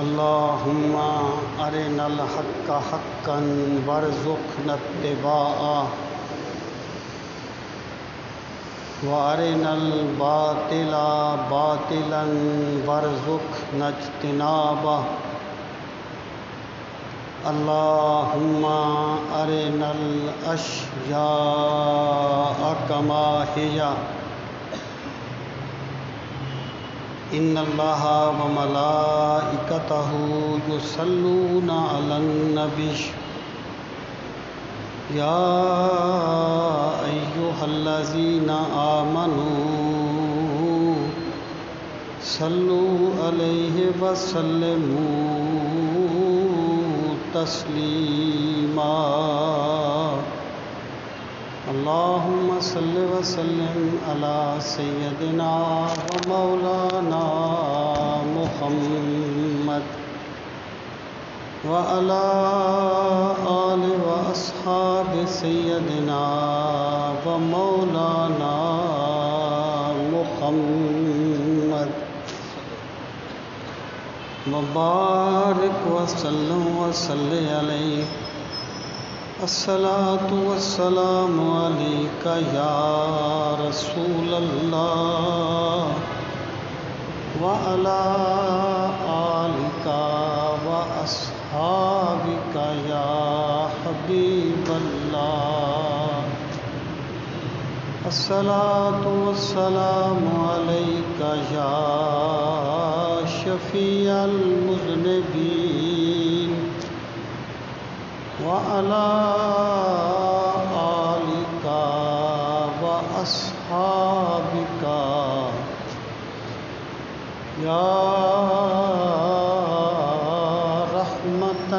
اللهم أرنا الحق حقا وارزقنا اتباعه وأرنا الباطل باطلا وارزقنا اجتنابه اللهم أرنا الأشياء كما هي إن الله وملائكته يصلون على النبي يا أيها الذين آمنوا صلوا عليه وسلموا تسليما اللهم صل وسلم على سيدنا ومولانا محمد وعلى آل وأصحاب سيدنا ومولانا محمد وبارك وسلم وصل عليه الصلاة والسلام عليك يا رسول الله وعلى آلك وأصحابك يا حبيب الله الصلاة والسلام عليك يا شفيع المذنبين وعلى آلك وأصحابك يا رحمة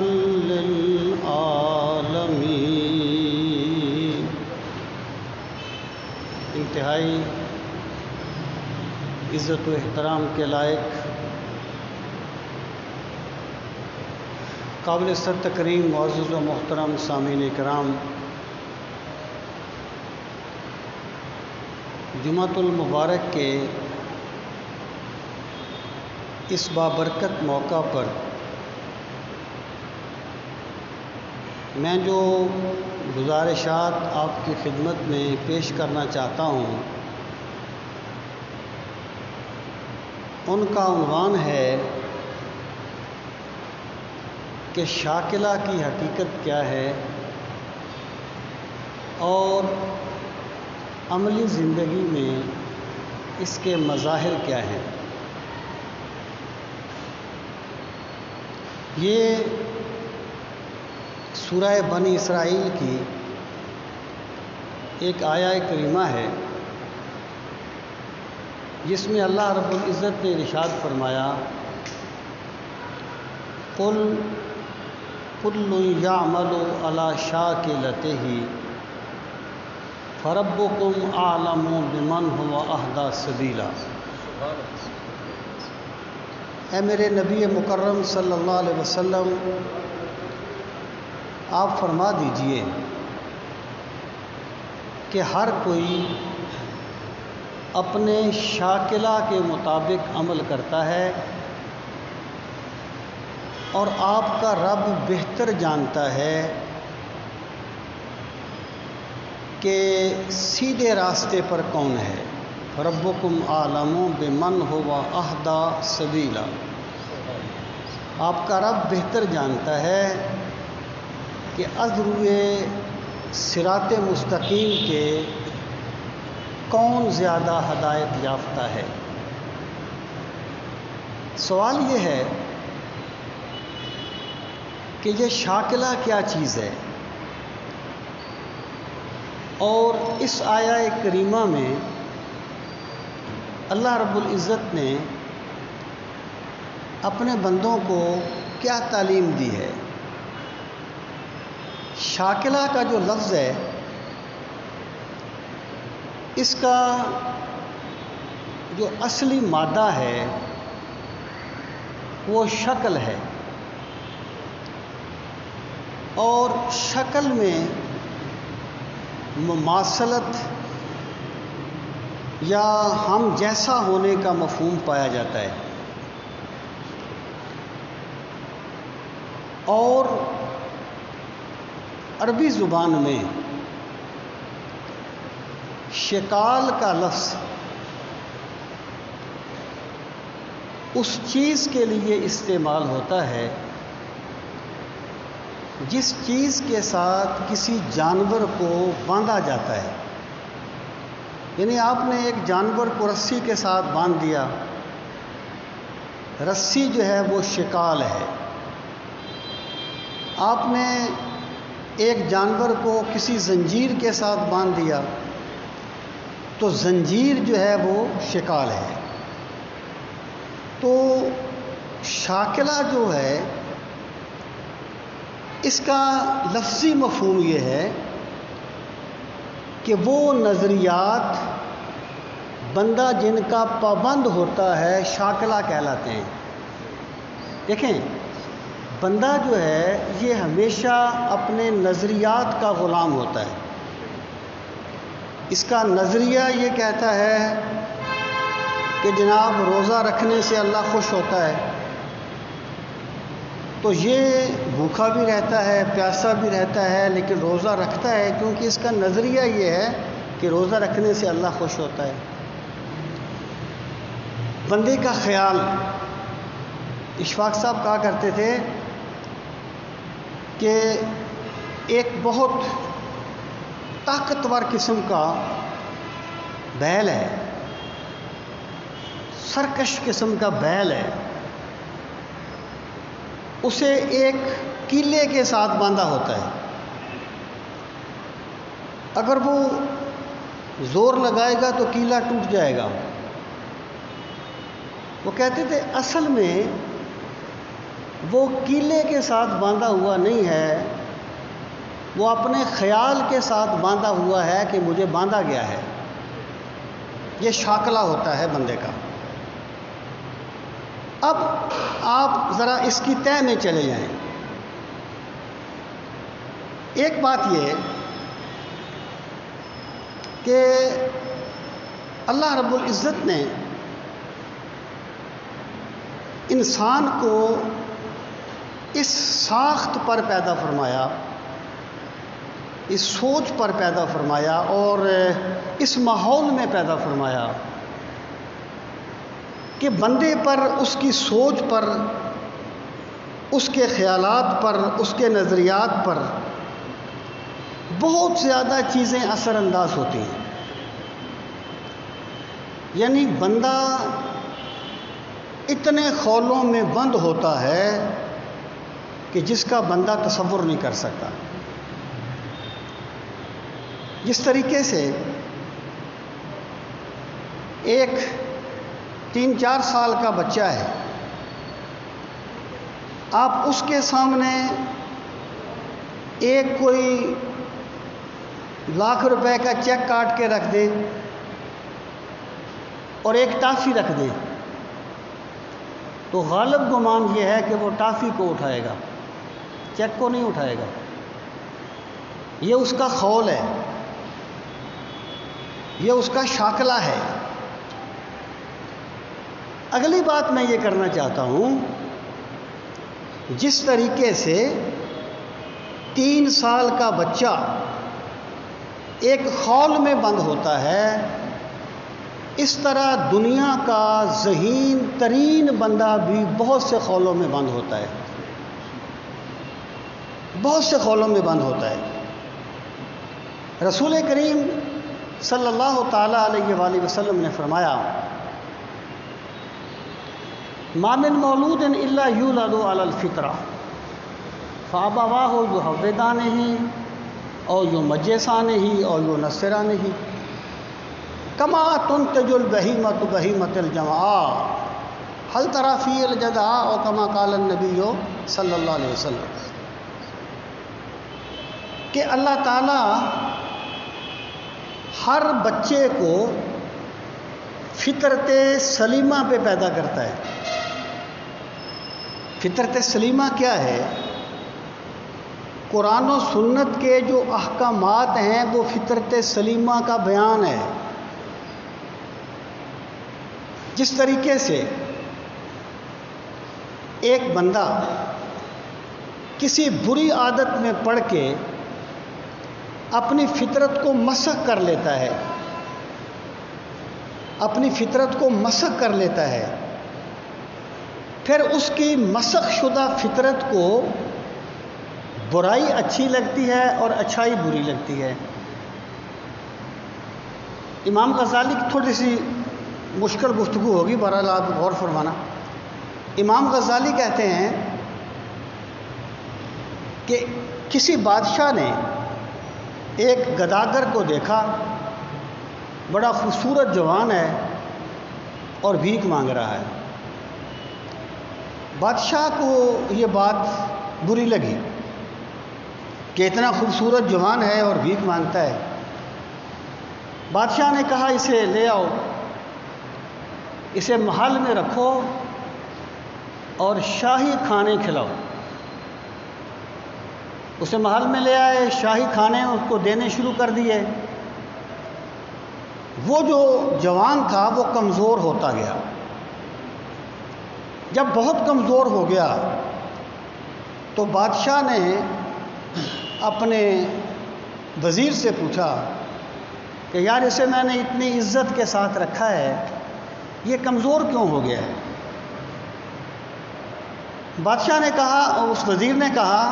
للعالمين. انتہائی عزت و احترام کے لائق قابل سر تکریم معزز و محترم سامعین کرام، جمعۃ المبارک کے اس بابرکت موقع پر میں جو گزارشات آپ کی خدمت میں پیش کرنا چاہتا ہوں ان کا عنوان ہے کہ شاکلہ کی حقیقت کیا ہے اور عملی زندگی میں اس کے مظاہر کیا ہیں۔ یہ سورہ بنی اسرائیل کی ایک آیہ کریمہ ہے جس میں اللہ رب العزت نے ارشاد فرمایا قل کل یعمل علی شاکلتہ فربکم اعلم بمن هو اہدی سبیلا۔ اے میرے نبی مکرم صلی اللہ علیہ وسلم، آپ فرما دیجئے کہ ہر کوئی اپنے شاکلہ کے مطابق عمل کرتا ہے اور آپ کا رب بہتر جانتا ہے کہ سیدھے راستے پر کون ہے۔ ربکم اعلم بمن هو اہدی سبیلا، آپ کا رب بہتر جانتا ہے کہ ازروئے صراط مستقیم کے کون زیادہ ہدایت یافتہ ہے۔ سوال یہ ہے کہ یہ شاکلہ کیا چیز ہے، اور اس آیہ کریمہ میں اللہ رب العزت نے اپنے بندوں کو کیا تعلیم دی ہے۔ شاکلہ کا جو لفظ ہے اس کا جو اصلی مادہ ہے وہ شکل ہے، اور شکل میں مماثلت یا ہم جیسا ہونے کا مفہوم پایا جاتا ہے۔ اور عربی زبان میں شکال کا لفظ اس چیز کے لیے استعمال ہوتا ہے جس چیز کے ساتھ کسی جانور کو باندھا جاتا ہے. یعنی آپ نے ایک جانور کو رسی کے ساتھ باندھ دیا. رسی جو ہے وہ شکال ہے. آپ نے ایک جانور کو کسی زنجیر کے ساتھ باندھ دیا تو زنجیر جو ہے وہ شکال ہے. تو شاکلہ جو ہے اس کا لفظی مفہوم یہ ہے کہ وہ نظریات بندہ جن کا پابند ہوتا ہے شاکلہ کہلاتے ہیں. دیکھیں، بندہ جو ہے یہ ہمیشہ اپنے نظریات کا غلام ہوتا ہے. اس کا نظریہ یہ کہتا ہے کہ جناب روزہ رکھنے سے اللہ خوش ہوتا ہے، تو یہ بھوکا بھی رہتا ہے، پیاسا بھی رہتا ہے، لیکن روزہ رکھتا ہے کیونکہ اس کا نظریہ یہ ہے کہ روزہ رکھنے سے اللہ خوش ہوتا ہے. بندے کا خیال، اشفاق صاحب کہا کرتے تھے کہ ایک بہت طاقتور قسم کا بیل ہے، سرکش قسم کا بیل ہے، اسے ایک کیلے کے ساتھ باندھا ہوتا ہے. اگر وہ زور لگائے گا تو کیلا ٹوٹ جائے گا. وہ کہتے تھے اصل میں وہ کیلے کے ساتھ باندھا ہوا نہیں ہے، وہ اپنے خیال کے ساتھ باندھا ہوا ہے کہ مجھے باندھا گیا ہے. یہ شاکلہ ہوتا ہے بندے کا. اب آپ ذرا اس کی تہ میں چلے جائیں. ایک بات یہ کہ اللہ رب العزت نے انسان کو اس ساخت پر پیدا فرمایا، اس سوچ پر پیدا فرمایا اور اس ماحول میں پیدا فرمایا کہ بندے پر، اس کی سوچ پر، اس کے خیالات پر، اس کے نظریات پر بہت زیادہ چیزیں اثر انداز ہوتی ہیں. یعنی بندہ اتنے خولوں میں بند ہوتا ہے کہ جس کا بندہ تصور نہیں کر سکتا. جس طریقے سے ایک 3-4 سال کا بچہ ہے، آپ اس کے سامنے ایک کوئی لاکھ روپے کا چیک کاٹ کے رکھ دیں اور ایک ٹافی رکھ دیں تو غالب گمان یہ ہے کہ وہ ٹافی کو اٹھائے گا، چیک کو نہیں اٹھائے گا. یہ اس کا خول ہے، یہ اس کا شاکلہ ہے. اگلی بات میں یہ کرنا چاہتا ہوں، جس طریقے سے 3 سال کا بچہ ایک خول میں بند ہوتا ہے، اس طرح دنیا کا ذہین ترین بندہ بھی بہت سے خولوں میں بند ہوتا ہے، بہت سے خولوں میں بند ہوتا ہے. رسول کریم صلی اللہ تعالیٰ علیہ وآلہ وسلم نے فرمایا، ما من مولود الا یولد علی الفطرہ فابواہ یہودانہ او یمجسانہ او ینصرانہ کما تنتج البہیمۃ بہیمۃ الجمعاء هل تری فی الجزاء او کما قال النبی صلی اللہ علیہ وسلم. کہ اللہ تعالیٰ ہر بچے کو فطرت سلیمہ پہ پیدا کرتا ہے. فطرت سلیمہ کیا ہے؟ قرآن و سنت کے جو احکامات ہیں وہ فطرت سلیمہ کا بیان ہے. جس طریقے سے ایک بندہ کسی بری عادت میں پڑ کے اپنی فطرت کو مسخ کر لیتا ہے، اپنی فطرت کو مسخ کر لیتا ہے، پھر اس کی مسخ شدہ فطرت کو برائی اچھی لگتی ہے اور اچھائی بری لگتی ہے۔ امام غزالی کی تھوڑی سی مشکل گفتگو ہوگی، بہرحال آپ غور فرمانا۔ امام غزالی کہتے ہیں کہ کسی بادشاہ نے ایک گداگر کو دیکھا، بڑا خوبصورت جوان ہے اور بھیک مانگ رہا ہے۔ بادشاہ کو یہ بات بری لگی کہ اتنا خوبصورت جوان ہے اور بھیک مانگتا ہے۔ بادشاہ نے کہا اسے لے آؤ، اسے محل میں رکھو اور شاہی کھانے کھلاؤ۔ اسے محل میں لے آئے، شاہی کھانے اس کو دینے شروع کر دیے۔ وہ جو جوان تھا وہ کمزور ہوتا گیا۔ جب بہت کمزور ہو گیا تو بادشاہ نے اپنے وزیر سے پوچھا کہ یار اسے میں نے اتنی عزت کے ساتھ رکھا ہے، یہ کمزور کیوں ہو گیا ہے؟ بادشاہ نے کہا، اس وزیر نے کہا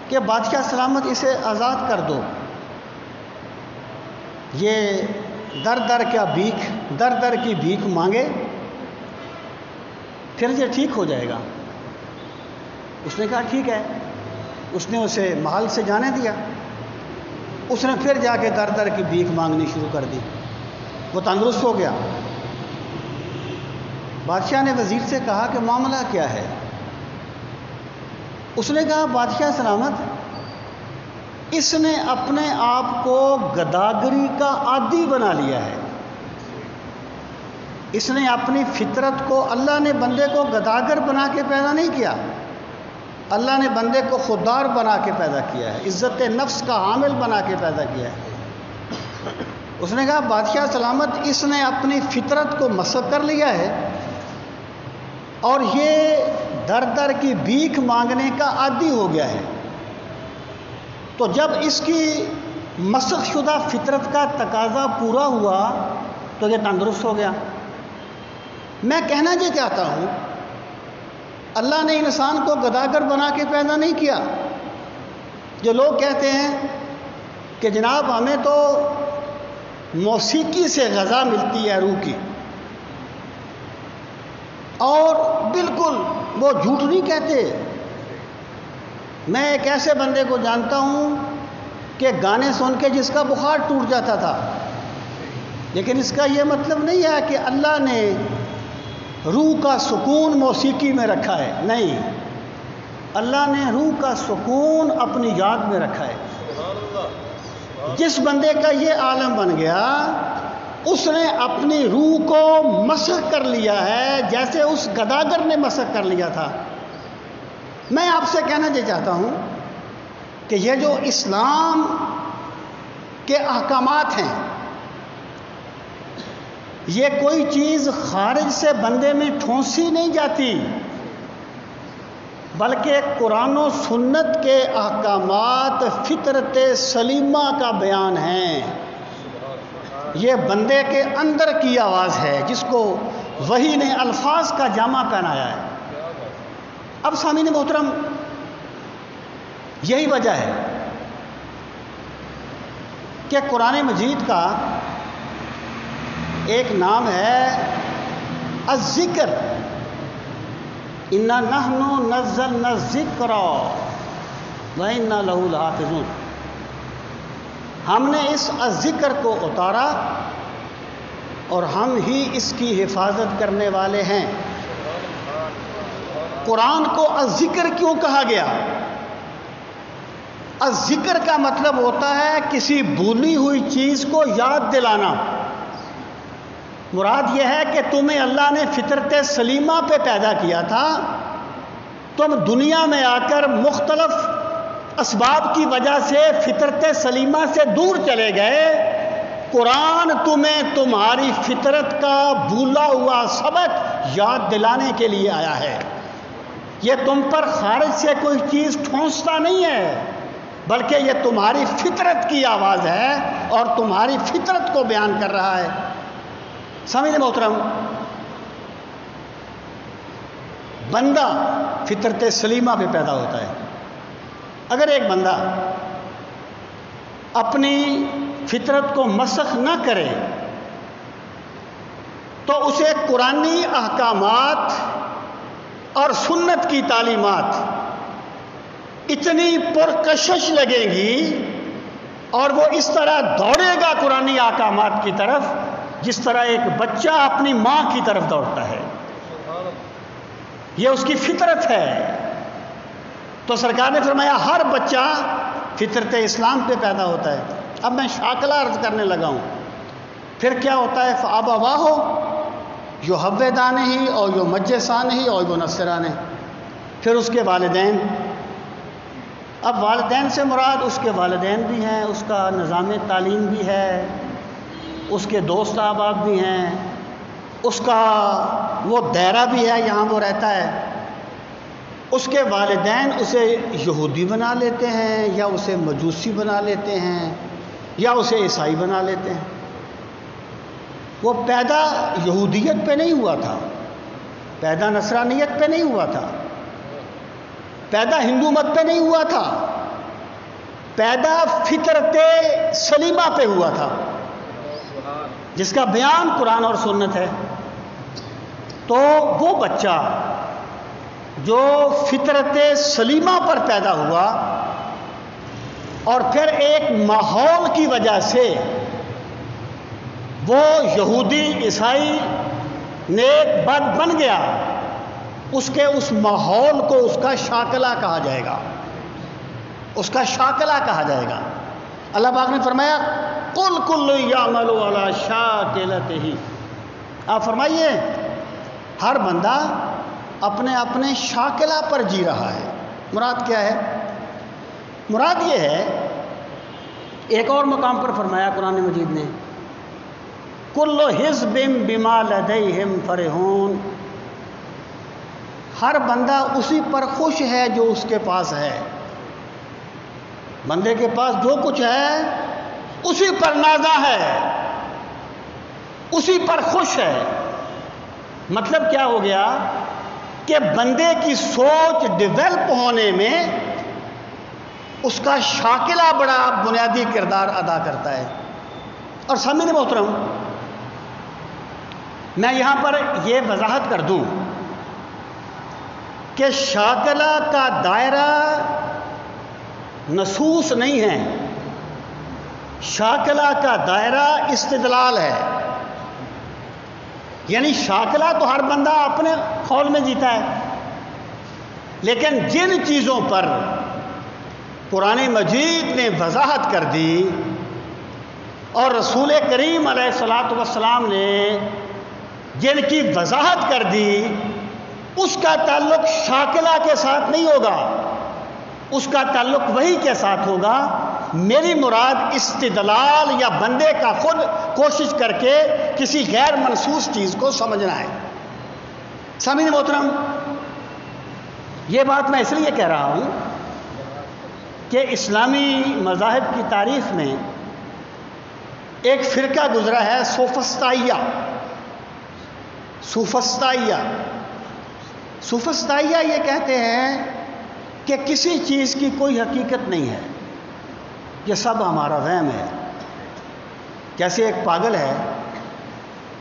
کہ بادشاہ سلامت اسے آزاد کر دو، یہ در در کی بھیک مانگے، پھر یہ ٹھیک ہو جائے گا۔ اس نے کہا ٹھیک ہے۔ اس نے اسے محل سے جانے دیا۔ اس نے پھر جا کے در در کی بھیک مانگنی شروع کر دی۔ وہ تندرست ہو گیا۔ بادشاہ نے وزیر سے کہا کہ معاملہ کیا ہے؟ اس نے کہا بادشاہ سلامت، اس نے اپنے آپ کو گداگری کا عادی بنا لیا ہے۔ اس نے اپنی فطرت کو، اللہ نے بندے کو گداگر بنا کے پیدا نہیں کیا، اللہ نے بندے کو خوددار بنا کے پیدا کیا ہے، عزت نفس کا حامل بنا کے پیدا کیا ہے۔ اس نے کہا بادشاہ سلامت، اس نے اپنی فطرت کو مسخ کر لیا ہے اور یہ در در کی بھیک مانگنے کا عادی ہو گیا ہے۔ تو جب اس کی مسخ شدہ فطرت کا تقاضا پورا ہوا تو یہ تندرست ہو گیا۔ میں کہنا یہ چاہتا ہوں، اللہ نے انسان کو گداگر بنا کے پیدا نہیں کیا۔ جو لوگ کہتے ہیں کہ جناب ہمیں تو موسیقی سے غذا ملتی ہے روح کی، اور بالکل وہ جھوٹ نہیں کہتے۔ میں ایک ایسے بندے کو جانتا ہوں کہ گانے سن کے جس کا بخار ٹوٹ جاتا تھا، لیکن اس کا یہ مطلب نہیں ہے کہ اللہ نے روح کا سکون موسیقی میں رکھا ہے، نہیں، اللہ نے روح کا سکون اپنی یاد میں رکھا ہے۔ جس بندے کا یہ عالم بن گیا، اس نے اپنی روح کو مسخ کر لیا ہے جیسے اس گداگر نے مسخ کر لیا تھا۔ میں آپ سے کہنا یہ چاہتا ہوں کہ یہ جو اسلام کے احکامات ہیں، یہ کوئی چیز خارج سے بندے میں ٹھونسی نہیں جاتی، بلکہ قرآن و سنت کے احکامات فطرت سلیمہ کا بیان ہیں۔ یہ بندے کے اندر کی آواز ہے جس کو وحی نے الفاظ کا جامع پہنایا ہے۔ اب سامعین محترم، یہی وجہ ہے کہ قرآن مجید کا ایک نام ہے الذکر، انا نحن نزلنا الذکر وانا لہ لحافظون۔ ہم نے اس الذکر کو اتارا اور ہم ہی اس کی حفاظت کرنے والے ہیں۔ قرآن کو الذکر کیوں کہا گیا؟ الذکر کا مطلب ہوتا ہے کسی بھولی ہوئی چیز کو یاد دلانا۔ مراد یہ ہے کہ تمہیں اللہ نے فطرت سلیمہ پہ پیدا کیا تھا، تم دنیا میں آ کر مختلف اسباب کی وجہ سے فطرت سلیمہ سے دور چلے گئے۔ قرآن تمہیں تمہاری فطرت کا بھولا ہوا سبق یاد دلانے کے لیے آیا ہے۔ یہ تم پر خارج سے کوئی چیز ٹھونستا نہیں ہے، بلکہ یہ تمہاری فطرت کی آواز ہے اور تمہاری فطرت کو بیان کر رہا ہے۔ سامعین محترم، بندہ فطرت سلیمہ پہ پیدا ہوتا ہے۔ اگر ایک بندہ اپنی فطرت کو مسخ نہ کرے تو اسے قرآنی احکامات اور سنت کی تعلیمات اتنی پرکشش لگیں گی اور وہ اس طرح دوڑے گا قرآنی احکامات کی طرف جس طرح ایک بچہ اپنی ماں کی طرف دوڑتا ہے۔ یہ اس کی فطرت ہے۔ تو سرکار نے فرمایا ہر بچہ فطرت اسلام پہ پیدا ہوتا ہے۔ اب میں شاکلہ عرض کرنے لگا ہوں، پھر کیا ہوتا ہے؟ فَأَبَوَاهُ يُحَوِّدَانِهِ اور يُمَجِّسَانِهِ اور يُنَصِّرَانِهِ، پھر اس کے والدین۔ اب والدین سے مراد اس کے والدین بھی ہیں، اس کا نظام تعلیم بھی ہے، اس کے دوست احباب بھی ہیں، اس کا وہ دائرہ بھی ہے، یہاں وہ رہتا ہے۔ اس کے والدین اسے یہودی بنا لیتے ہیں یا اسے مجوسی بنا لیتے ہیں یا اسے عیسائی بنا لیتے ہیں۔ وہ پیدا یہودیت پہ نہیں ہوا تھا، پیدا نصرانیت پہ نہیں ہوا تھا، پیدا ہندو مت پہ نہیں ہوا تھا، پیدا فطرت سلیمہ پہ ہوا تھا جس کا بیان قرآن اور سنت ہے۔ تو وہ بچہ جو فطرت سلیمہ پر پیدا ہوا اور پھر ایک ماحول کی وجہ سے وہ یہودی عیسائی نیک بد بن گیا، اس کے اس ماحول کو اس کا شاکلہ کہا جائے گا، اس کا شاکلہ کہا جائے گا۔ اللہ پاک نے فرمایا قُلْ كُلٌّ يَعْمَلُ عَلَىٰ شَاكِلَتِهِ، آپ فرمائیے ہر بندہ اپنے اپنے شاکلہ پر جی رہا ہے۔ مراد کیا ہے؟ مراد یہ ہے، ایک اور مقام پر فرمایا قرآن مجید نے كُلُّ حِزْبٍ بِمَا لَدَيْهِمْ فَرِحُونَ، ہر بندہ اسی پر خوش ہے جو اس کے پاس ہے۔ بندے کے پاس جو کچھ ہے اسی پر نازا ہے، اسی پر خوش ہے۔ مطلب کیا ہو گیا کہ بندے کی سوچ ڈیولپ ہونے میں اس کا شاکلہ بڑا بنیادی کردار ادا کرتا ہے۔ اور سامعین محترم، میں یہاں پر یہ وضاحت کر دوں کہ شاکلہ کا دائرہ نصوص نہیں ہے، شاکلہ کا دائرہ استدلال ہے۔ یعنی شاکلہ تو ہر بندہ اپنے خول میں جیتا ہے، لیکن جن چیزوں پر قرآن مجید نے وضاحت کر دی اور رسول کریم علیہ الصلاۃ والسلام نے جن کی وضاحت کر دی، اس کا تعلق شاکلہ کے ساتھ نہیں ہوگا، اس کا تعلق وحی کے ساتھ ہوگا۔ میری مراد استدلال یا بندے کا خود کوشش کر کے کسی غیر منصوص چیز کو سمجھنا ہے۔ سامعین محترم، یہ بات میں اس لیے کہہ رہا ہوں کہ اسلامی مذاہب کی تاریخ میں ایک فرقہ گزرا ہے سوفسطائیہ۔ سوفسطائیہ یہ کہتے ہیں کہ کسی چیز کی کوئی حقیقت نہیں ہے، یہ سب ہمارا وہم ہے۔ جیسے ایک پاگل ہے،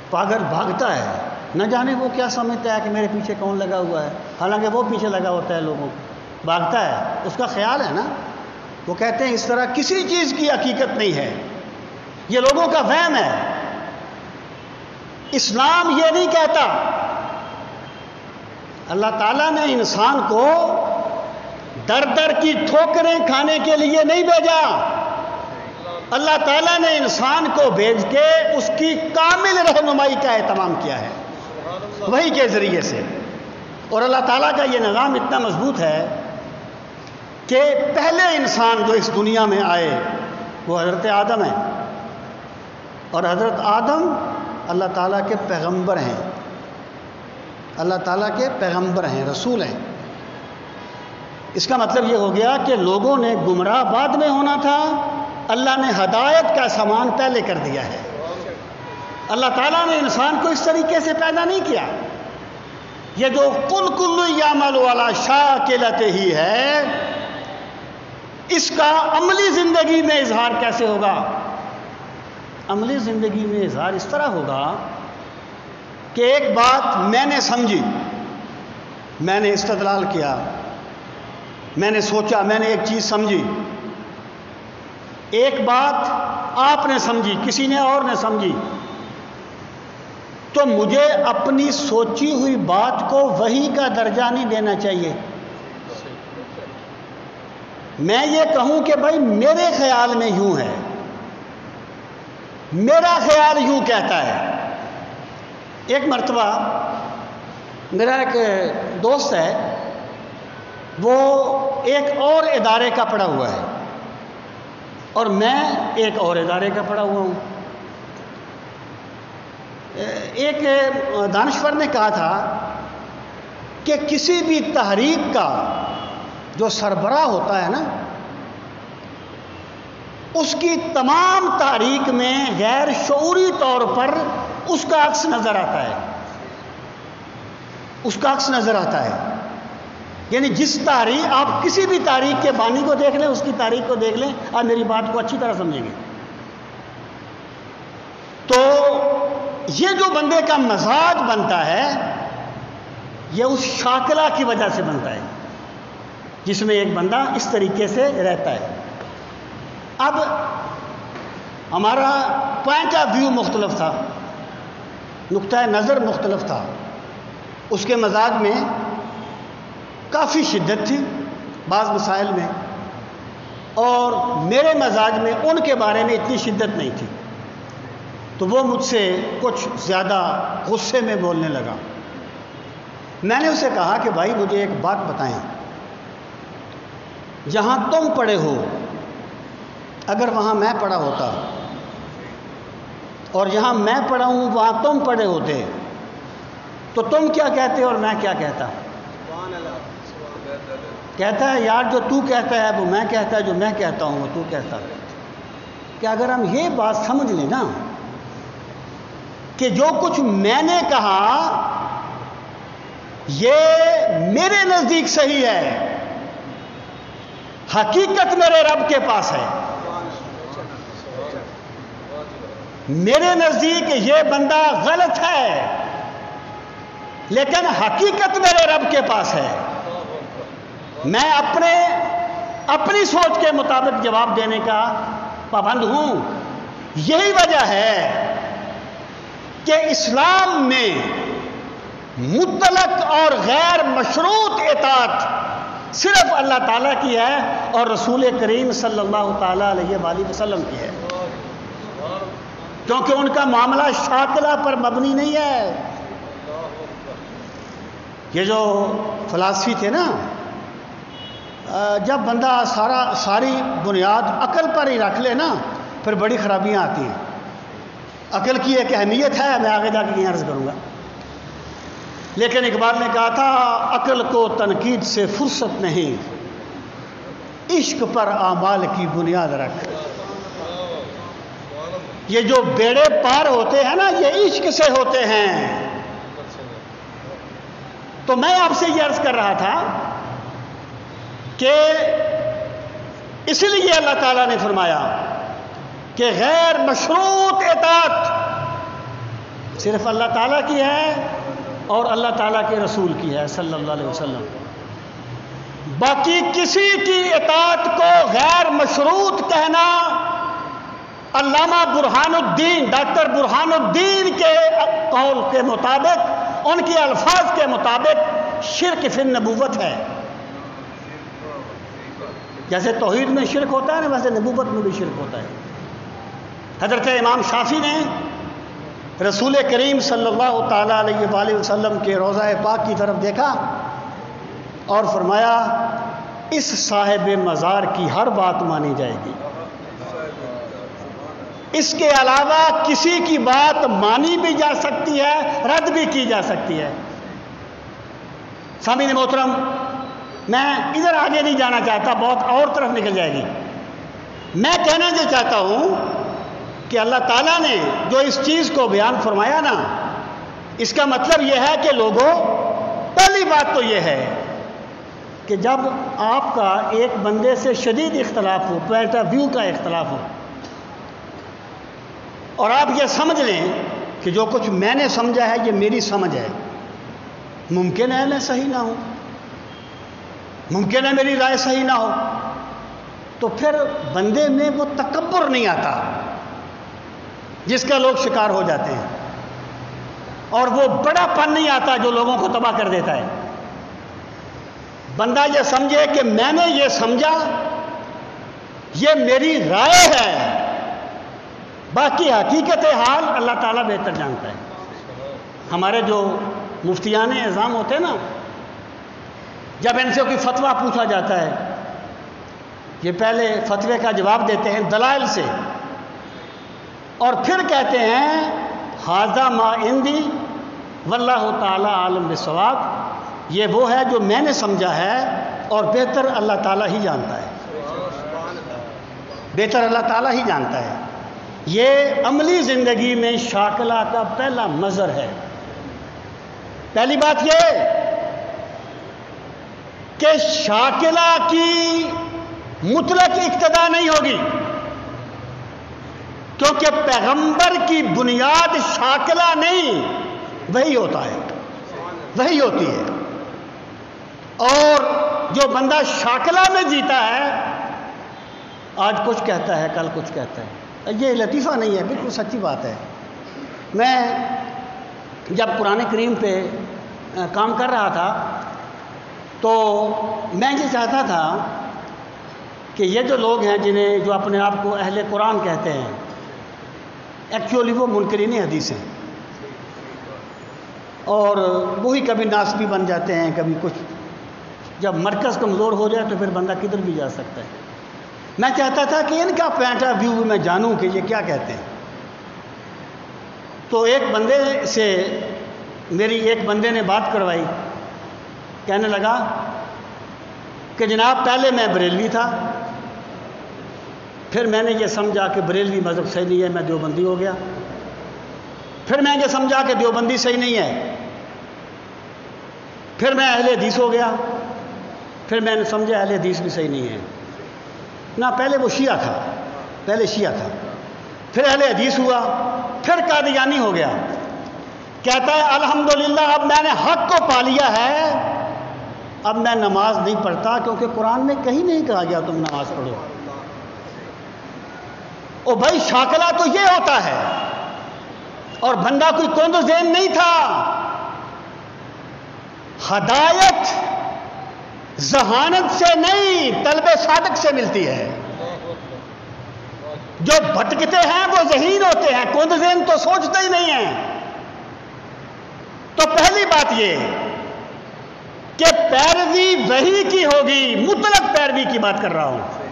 پاگل بھاگتا ہے، نہ جانے وہ کیا سمجھتا ہے کہ میرے پیچھے کون لگا ہوا ہے، حالانکہ وہ پیچھے لگا ہوتا ہے لوگوں کو، بھاگتا ہے، اس کا خیال ہے نا۔ وہ کہتے ہیں اس طرح کسی چیز کی حقیقت نہیں ہے، یہ لوگوں کا وہم ہے۔ اسلام یہ نہیں کہتا۔ اللہ تعالیٰ نے انسان کو در در کی ٹھوکریں کھانے کے لیے نہیں بھیجا، اللہ تعالیٰ نے انسان کو بھیج کے اس کی کامل رہنمائی کا اہتمام کیا ہے وحی کے ذریعے سے۔ اور اللہ تعالیٰ کا یہ نظام اتنا مضبوط ہے کہ پہلے انسان جو اس دنیا میں آئے وہ حضرت آدم ہیں، اور حضرت آدم اللہ تعالیٰ کے پیغمبر ہیں، اللہ تعالیٰ کے پیغمبر ہیں، رسول ہیں۔ اس کا مطلب یہ ہو گیا کہ لوگوں نے گمراہ بعد میں ہونا تھا، اللہ نے ہدایت کا سامان پہلے کر دیا ہے۔ اللہ تعالیٰ نے انسان کو اس طریقے سے پیدا نہیں کیا۔ یہ جو کل یعمل علی شاکلتہ ہے، اس کا عملی زندگی میں اظہار کیسے ہوگا؟ عملی زندگی میں اظہار اس طرح ہوگا کہ ایک بات میں نے سمجھی، میں نے استدلال کیا، میں نے سوچا، میں نے ایک چیز سمجھی، ایک بات آپ نے سمجھی، کسی نے اور نے سمجھی، تو مجھے اپنی سوچی ہوئی بات کو وحی کا درجہ نہیں دینا چاہیے۔ میں یہ کہوں کہ بھائی میرے خیال میں یوں ہے، میرا خیال یوں کہتا ہے۔ ایک مرتبہ میرا ایک دوست ہے، وہ ایک اور ادارے کا پڑھا ہوا ہے اور میں ایک اور ادارے کا پڑھا ہوا ہوں۔ ایک دانشور نے کہا تھا کہ کسی بھی تحریک کا جو سربراہ ہوتا ہے نا، اس کی تمام تحریک میں غیر شعوری طور پر اس کا عکس نظر آتا ہے، اس کا عکس نظر آتا ہے۔ یعنی جس تحریک، آپ کسی بھی تحریک کے بانی کو دیکھ لیں، اس کی تحریک کو دیکھ لیں، آپ میری بات کو اچھی طرح سمجھیں گے۔ تو یہ جو بندے کا مزاج بنتا ہے، یہ اس شاکلہ کی وجہ سے بنتا ہے جس میں ایک بندہ اس طریقے سے رہتا ہے۔ اب ہمارا پوائنٹ آف ویو مختلف تھا، نقطہ نظر مختلف تھا، اس کے مزاج میں کافی شدت تھی بعض مسائل میں، اور میرے مزاج میں ان کے بارے میں اتنی شدت نہیں تھی، تو وہ مجھ سے کچھ زیادہ غصے میں بولنے لگا۔ میں نے اسے کہا کہ بھائی مجھے ایک بات بتائیں، جہاں تم پڑھے ہو، اگر وہاں میں پڑھا ہوتا اور جہاں میں پڑھا ہوں وہاں تم پڑھے ہوتے، تو تم کیا کہتے اور میں کیا کہتا؟ کہتا ہے یار جو تو کہتا ہے وہ میں کہتا ہے، جو میں کہتا ہوں وہ تو کہتا ہے۔ کہ اگر ہم یہ بات سمجھ لیں نا کہ جو کچھ میں نے کہا یہ میرے نزدیک صحیح ہے، حقیقت میرے رب کے پاس ہے، میرے نزدیک یہ بندہ غلط ہے لیکن حقیقت میرے رب کے پاس ہے، میں اپنی سوچ کے مطابق جواب دینے کا پابند ہوں۔ یہی وجہ ہے کہ اسلام میں مطلق اور غیر مشروط اطاعت صرف اللہ تعالیٰ کی ہے اور رسول کریم صلی اللہ تعالیٰ علیہ وآلہ وسلم کی ہے، کیونکہ ان کا معاملہ شاکلہ پر مبنی نہیں ہے۔ یہ جو فلسفی تھے نا، جب بندہ ساری بنیاد عقل پر ہی رکھ لے نا، پھر بڑی خرابیاں آتی ہیں۔ عقل کی ایک اہمیت ہے، میں آگے جا کے عرض کروں گا، لیکن اقبال نے کہا تھا عقل کو تنقید سے فرصت نہیں، عشق پر اعمال کی بنیاد رکھ۔ یہ جو بیڑے پار ہوتے ہیں نا، یہ عشق سے ہوتے ہیں۔ تو میں آپ سے یہ عرض کر رہا تھا کہ اس لیے اللہ تعالیٰ نے فرمایا کہ غیر مشروط اطاعت صرف اللہ تعالیٰ کی ہے اور اللہ تعالیٰ کے رسول کی ہے صلی اللہ علیہ وسلم۔ باقی کسی کی اطاعت کو غیر مشروط کہنا علامہ برہان الدین، ڈاکٹر برہان الدین کے قول کے مطابق، ان کے الفاظ کے مطابق شرک فی النبوت ہے۔ جیسے توحید میں شرک ہوتا ہے نا، ویسے نبوت میں بھی شرک ہوتا ہے۔ حضرت امام شافعی نے رسول کریم صلی اللہ تعالیٰ علیہ وآلہ وسلم کے روضہ پاک کی طرف دیکھا اور فرمایا اس صاحب مزار کی ہر بات مانی جائے گی، اس کے علاوہ کسی کی بات مانی بھی جا سکتی ہے، رد بھی کی جا سکتی ہے۔ سامعین محترم، میں ادھر آگے نہیں جانا چاہتا، بہت اور طرف نکل جائے گی۔ میں کہنا یہ چاہتا ہوں کہ اللہ تعالیٰ نے جو اس چیز کو بیان فرمایا نا، اس کا مطلب یہ ہے کہ لوگوں، پہلی بات تو یہ ہے کہ جب آپ کا ایک بندے سے شدید اختلاف ہو، پوائنٹ آف ویو کا اختلاف ہو، اور آپ یہ سمجھ لیں کہ جو کچھ میں نے سمجھا ہے یہ میری سمجھ ہے، ممکن ہے میں صحیح نہ ہوں، ممکن ہے میری رائے صحیح نہ ہو، تو پھر بندے میں وہ تکبر نہیں آتا جس کا لوگ شکار ہو جاتے ہیں، اور وہ بڑا پن نہیں آتا جو لوگوں کو تباہ کر دیتا ہے۔ بندہ یہ سمجھے کہ میں نے یہ سمجھا، یہ میری رائے ہے، باقی حقیقت حال اللہ تعالیٰ بہتر جانتا ہے۔ ہمارے جو مفتیان اعظام ہوتے ہیں نا، جب ان سے کوئی فتویٰ پوچھا جاتا ہے، یہ پہلے فتوے کا جواب دیتے ہیں دلائل سے، اور پھر کہتے ہیں ھذا ما عندی واللہ تعالیٰ عالم بالصواب، یہ وہ ہے جو میں نے سمجھا ہے اور بہتر اللہ تعالیٰ ہی جانتا ہے، بہتر اللہ تعالیٰ ہی جانتا ہے۔ یہ عملی زندگی میں شاکلہ کا پہلا مظہر ہے۔ پہلی بات یہ کہ شاکلہ کی مطلق اقتدا نہیں ہوگی، کیونکہ پیغمبر کی بنیاد شاکلہ نہیں، وہی ہوتا ہے، وہی ہوتی ہے۔ اور جو بندہ شاکلہ میں جیتا ہے، آج کچھ کہتا ہے کل کچھ کہتا ہے، یہ لطیفہ نہیں ہے، بالکل سچی بات ہے۔ میں جب قرآن کریم پہ کام کر رہا تھا تو میں یہ چاہتا تھا کہ یہ جو لوگ ہیں جنہیں جو اپنے آپ کو اہل قرآن کہتے ہیں، ایکچولی وہ منکرین حدیث ہیں، اور وہی کبھی ناسبی بن جاتے ہیں، کبھی کچھ۔ جب مرکز کمزور ہو جائے تو پھر بندہ کدھر بھی جا سکتا ہے۔ میں چاہتا تھا کہ ان کا پوائنٹ آف ویو میں جانوں کہ یہ کیا کہتے ہیں۔ تو ایک بندے سے ایک بندے نے بات کروائی، کہنے لگا کہ جناب پہلے میں بریلوی تھا، پھر میں نے یہ سمجھا کہ بریلوی مذہب صحیح نہیں ہے، میں دیوبندی ہو گیا، پھر میں یہ سمجھا کہ دیوبندی صحیح نہیں ہے، پھر میں اہل حدیث ہو گیا، پھر میں نے سمجھا اہل حدیث بھی صحیح نہیں ہے۔ نہ پہلے وہ شیعہ تھا، پہلے شیعہ تھا، پھر اہل حدیث ہوا، پھر قادیانی ہو گیا۔ کہتا ہے الحمدللہ اب میں نے حق کو پا لیا ہے، اب میں نماز نہیں پڑھتا، کیونکہ قرآن میں کہیں نہیں کہا گیا تم نماز پڑھو۔ او بھائی شاکلہ تو یہ ہوتا ہے، اور بندہ کوئی کند ذہن نہیں تھا۔ ہدایت ذہانت سے نہیں، طلب صادق سے ملتی ہے۔ جو بھٹکتے ہیں وہ ذہین ہوتے ہیں، کند ذہن تو سوچتے ہی نہیں ہیں۔ تو پہلی بات یہ کہ پیروی وحی کی ہوگی، مطلق پیروی کی بات کر رہا ہوں،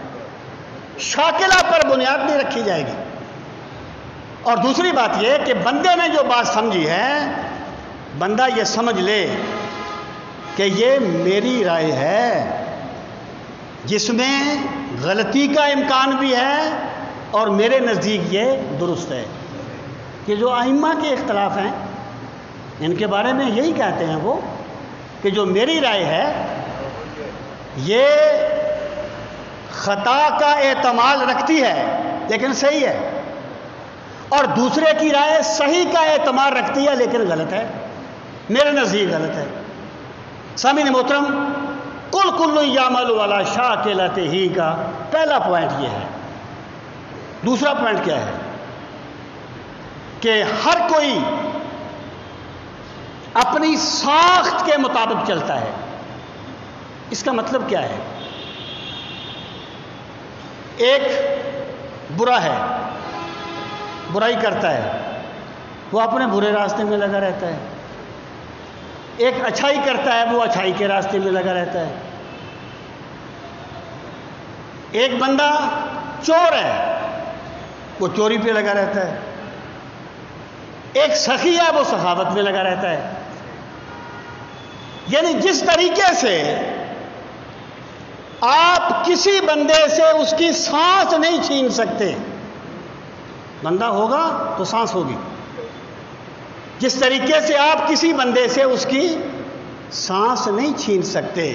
شاکلہ پر بنیاد نہیں رکھی جائے گی۔ اور دوسری بات یہ کہ بندے نے جو بات سمجھی ہے، بندہ یہ سمجھ لے کہ یہ میری رائے ہے، جس میں غلطی کا امکان بھی ہے اور میرے نزدیک یہ درست ہے۔ کہ جو ائمہ کے اختلاف ہیں ان کے بارے میں یہی کہتے ہیں وہ کہ جو میری رائے ہے یہ خطا کا احتمال رکھتی ہے لیکن صحیح ہے، اور دوسرے کی رائے صحیح کا احتمال رکھتی ہے لیکن غلط ہے، میرے نزدیک غلط ہے۔ سامعین محترم، کل یعمل علی شاکلتہ کا پہلا پوائنٹ یہ ہے۔ دوسرا پوائنٹ کیا ہے کہ ہر کوئی اپنی ساخت کے مطابق چلتا ہے۔ اس کا مطلب کیا ہے؟ ایک برا ہے، برائی کرتا ہے، وہ اپنے برے راستے میں لگا رہتا ہے۔ ایک اچھائی کرتا ہے، وہ اچھائی کے راستے میں لگا رہتا ہے۔ ایک بندہ چور ہے، وہ چوری پہ لگا رہتا ہے۔ ایک سخی ہے، وہ سخاوت میں لگا رہتا ہے۔ یعنی جس طریقے سے آپ کسی بندے سے اس کی سانس نہیں چھین سکتے. بندہ ہوگا تو سانس ہوگی. جس طریقے سے آپ کسی بندے سے اس کی سانس نہیں چھین سکتے،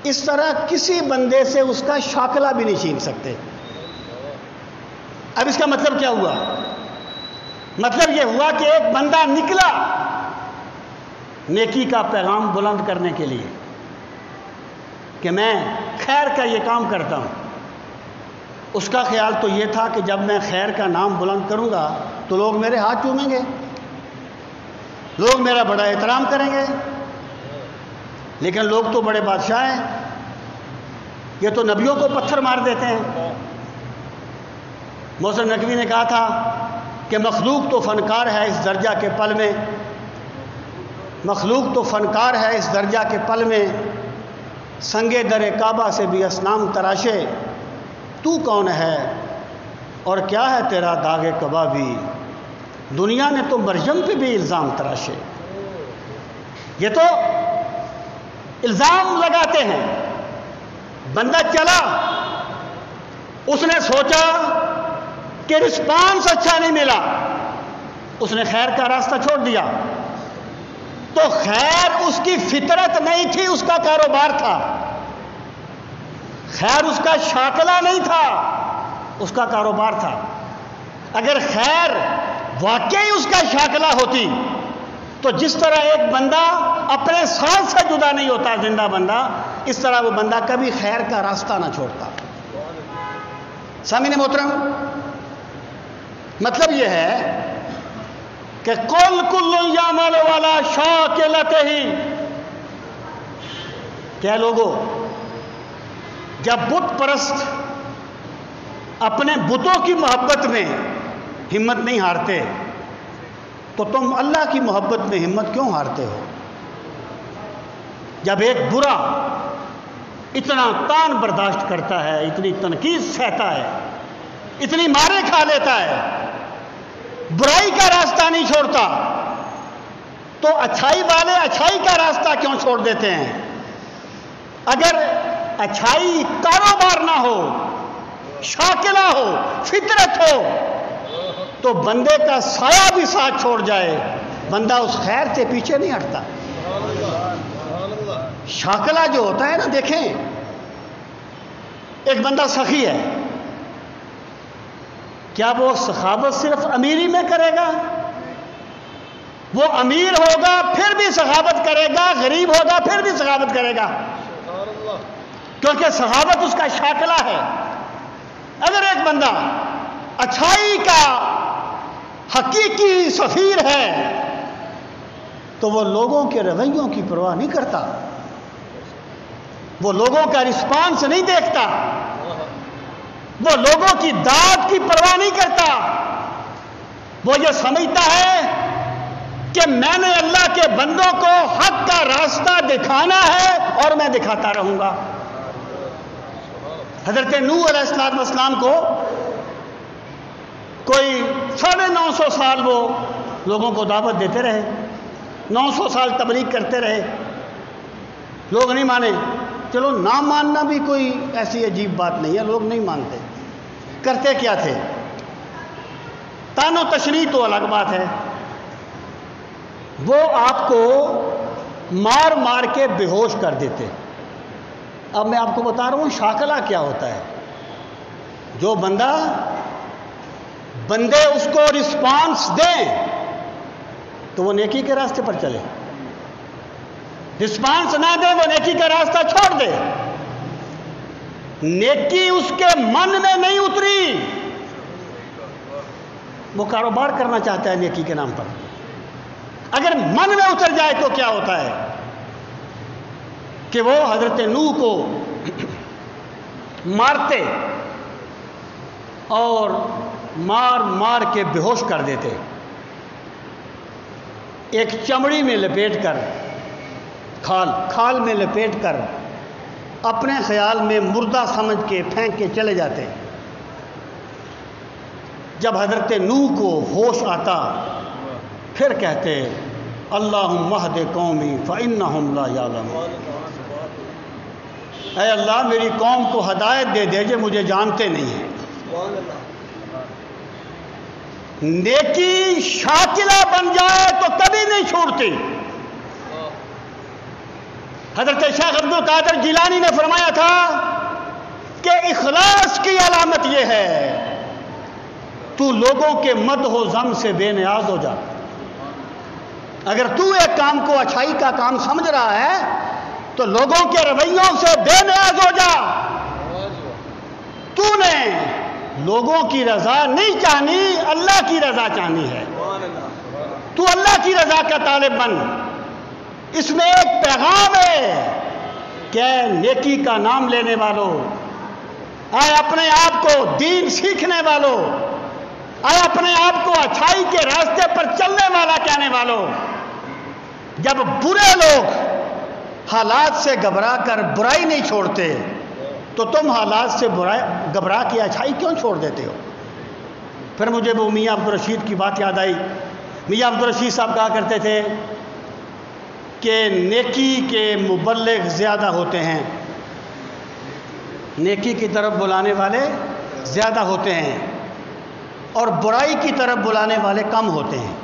اس طرح کسی بندے سے اس کا شاکلہ بھی نہیں چھین سکتے. اب اس کا مطلب کیا ہوا؟ مطلب یہ ہوا کہ ایک بندہ نکلا نیکی کا پیغام بلند کرنے کے لیے کہ میں خیر کا یہ کام کرتا ہوں. اس کا خیال تو یہ تھا کہ جب میں خیر کا نام بلند کروں گا تو لوگ میرے ہاتھ چومیں گے، لوگ میرا بڑا احترام کریں گے. لیکن لوگ تو بڑے بادشاہ ہیں، یہ تو نبیوں کو پتھر مار دیتے ہیں. محسن نقوی نے کہا تھا کہ مخلوق تو فنکار ہے اس درجہ کے پل میں، مخلوق تو فنکار ہے اس درجہ کے پل میں، سنگے در کعبہ سے بھی اصنام تراشے. تو کون ہے اور کیا ہے تیرا داغ کبابی، دنیا نے تو مریم پہ بھی الزام تراشے. یہ تو الزام لگاتے ہیں. بندہ چلا، اس نے سوچا کہ رسپانس اچھا نہیں ملا، اس نے خیر کا راستہ چھوڑ دیا. تو خیر اس کی فطرت نہیں تھی، اس کا کاروبار تھا. خیر اس کا شاکلہ نہیں تھا، اس کا کاروبار تھا. اگر خیر واقعی اس کا شاکلہ ہوتی تو جس طرح ایک بندہ اپنے سانس سے جدا نہیں ہوتا زندہ بندہ، اس طرح وہ بندہ کبھی خیر کا راستہ نہ چھوڑتا. سامعین محترم، مطلب یہ ہے کہ کل یعمل علی شاکلتہ. کیا لوگوں، جب بت پرست اپنے بتوں کی محبت میں ہمت نہیں ہارتے تو تم اللہ کی محبت میں ہمت کیوں ہارتے ہو؟ جب ایک برا اتنا تان برداشت کرتا ہے، اتنی تنقید سہتا ہے، اتنی مارے کھا لیتا ہے، برائی کا راستہ نہیں چھوڑتا، تو اچھائی والے اچھائی کا راستہ کیوں چھوڑ دیتے ہیں؟ اگر اچھائی کاروبار نہ ہو، شاکلہ ہو، فطرت ہو، تو بندے کا سایہ بھی ساتھ چھوڑ جائے، بندہ اس خیر سے پیچھے نہیں ہٹتا. شاکلہ جو ہوتا ہے نا، دیکھیں ایک بندہ سخی ہے، کیا وہ سخاوت صرف امیری میں کرے گا؟ وہ امیر ہوگا پھر بھی سخاوت کرے گا، غریب ہوگا پھر بھی سخاوت کرے گا، کیونکہ سخاوت اس کا شاکلہ ہے. اگر ایک بندہ اچھائی کا حقیقی سفیر ہے تو وہ لوگوں کے رویوں کی پرواہ نہیں کرتا، وہ لوگوں کا رسپانس نہیں دیکھتا، وہ لوگوں کی داد کی پرواہ نہیں کرتا. وہ یہ سمجھتا ہے کہ میں نے اللہ کے بندوں کو حق کا راستہ دکھانا ہے اور میں دکھاتا رہوں گا. حضرت نوح علیہ السلام کو کوئی 950 سال وہ لوگوں کو دعوت دیتے رہے، 900 سال تبلیغ کرتے رہے، لوگ نہیں مانے. چلو نہ ماننا بھی کوئی ایسی عجیب بات نہیں ہے، لوگ نہیں مانتے. کرتے کیا تھے؟ تان و تشریح تو الگ بات ہے، وہ آپ کو مار مار کے بے ہوش کر دیتے. اب میں آپ کو بتا رہا ہوں شاکلہ کیا ہوتا ہے. جو بندے اس کو رسپانس دیں تو وہ نیکی کے راستے پر چلے، رسپانس نہ دے وہ نیکی کا راستہ چھوڑ دے. نیکی اس کے من میں نہیں اتری، وہ کاروبار کرنا چاہتا ہے نیکی کے نام پر. اگر من میں اتر جائے تو کیا ہوتا ہے کہ وہ حضرت نوح کو مارتے اور مار مار کے بے ہوش کر دیتے، ایک چمڑی میں لپیٹ کر، کھال میں لپیٹ کر اپنے خیال میں مردہ سمجھ کے پھینک کے چلے جاتے. جب حضرت نوح کو ہوش آتا پھر کہتے اللہم اہد قومی فانہم لا یعلمون. اے اللہ میری قوم کو ہدایت دے دے جو مجھے جانتے نہیں ہیں۔ نیکی شاکلہ بن جائے تو کبھی نہیں چھوڑتی۔ حضرت شیخ عبد القادر جیلانی نے فرمایا تھا کہ اخلاص کی علامت یہ ہے تو لوگوں کے مدح و ذم سے بے نیاز ہو جا۔ اگر تو ایک کام کو اچھائی کا کام سمجھ رہا ہے تو لوگوں کے رویوں سے بے نیاز ہو جا۔ تو نے لوگوں کی رضا نہیں چاہنی، اللہ کی رضا چاہنی ہے۔ تو اللہ کی رضا کا طالب بن۔ اس میں ایک پیغام ہے کہ نیکی کا نام لینے والوں، آئے اپنے آپ کو دین سیکھنے والوں، آئے اپنے آپ کو اچھائی کے راستے پر چلنے والا کہنے والوں، جب برے لوگ حالات سے گھبرا کر برائی نہیں چھوڑتے تو تم حالات سے گھبرا کے اچھائی کیوں چھوڑ دیتے ہو؟ پھر مجھے وہ میاں عبدالرشید کی بات یاد آئی۔ میاں عبدالرشید صاحب کہا کرتے تھے کہ نیکی کے مبلغ زیادہ ہوتے ہیں، نیکی کی طرف بلانے والے زیادہ ہوتے ہیں اور برائی کی طرف بلانے والے کم ہوتے ہیں۔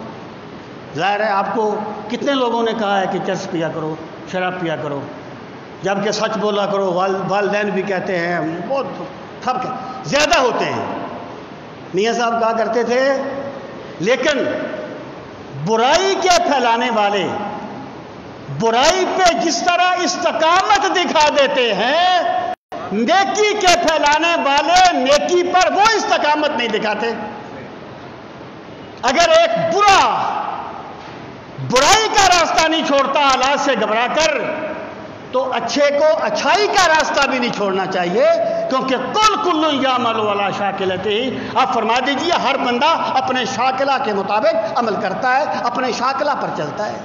ظاہر ہے آپ کو کتنے لوگوں نے کہا ہے کہ چرس پیا کرو، شراب پیا کرو، جبکہ سچ بولا کرو، والدین بھی کہتے ہیں، بہت سب زیادہ ہوتے ہیں۔ میاں صاحب کہا کرتے تھے لیکن برائی کے پھیلانے والے برائی پہ جس طرح استقامت دکھا دیتے ہیں، نیکی کے پھیلانے والے نیکی پر وہ استقامت نہیں دکھاتے۔ اگر ایک برائی کا راستہ نہیں چھوڑتا حالات سے گھبرا کر، تو اچھے کو اچھائی کا راستہ بھی نہیں چھوڑنا چاہیے، کیونکہ کل یعمل علی شاکلتہ، آپ فرما دیجئے ہر بندہ اپنے شاکلہ کے مطابق عمل کرتا ہے، اپنے شاکلہ پر چلتا ہے۔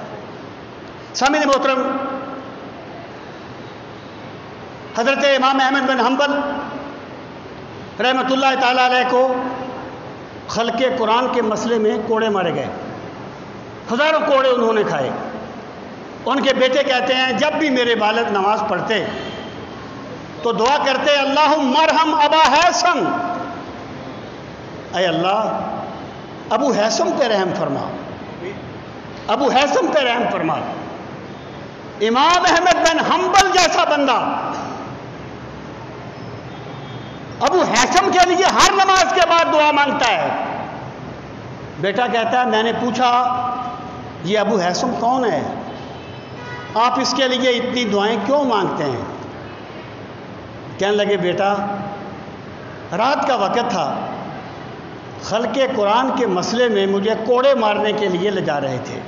سامعین محترم، حضرت امام احمد بن حنبل رحمۃ اللہ تعالی علیہ کو خلق قرآن کے مسئلے میں کوڑے مارے گئے، ہزاروں کوڑے انہوں نے کھائے۔ ان کے بیٹے کہتے ہیں جب بھی میرے والد نماز پڑھتے تو دعا کرتے اللہم ارحم ابا ہیثم، اے اللہ ابو ہیثم پہ رحم فرما، ابو ہیثم پہ رحم فرما۔ امام احمد بن حنبل جیسا بندہ ابو ہیثم کے لیے ہر نماز کے بعد دعا مانگتا ہے۔ بیٹا کہتا ہے میں نے پوچھا یہ ابو ہیثم کون ہے، آپ اس کے لیے اتنی دعائیں کیوں مانگتے ہیں؟ کہنے لگے بیٹا رات کا وقت تھا، خلق قرآن کے مسئلے میں مجھے کوڑے مارنے کے لیے لے جا رہے تھے،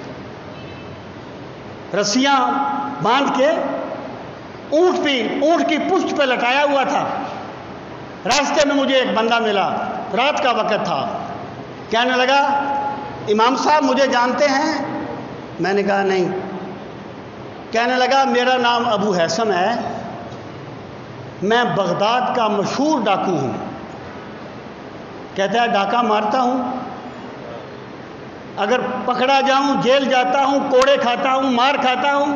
رسیاں باندھ کے اونٹ کی پشت پہ لٹایا ہوا تھا۔ راستے میں مجھے ایک بندہ ملا، رات کا وقت تھا، کہنے لگا امام صاحب مجھے جانتے ہیں؟ میں نے کہا نہیں۔ کہنے لگا میرا نام ابو ہیثم ہے، میں بغداد کا مشہور ڈاکو ہوں۔ کہتا ہے ڈاکہ مارتا ہوں، اگر پکڑا جاؤں جیل جاتا ہوں، کوڑے کھاتا ہوں، مار کھاتا ہوں،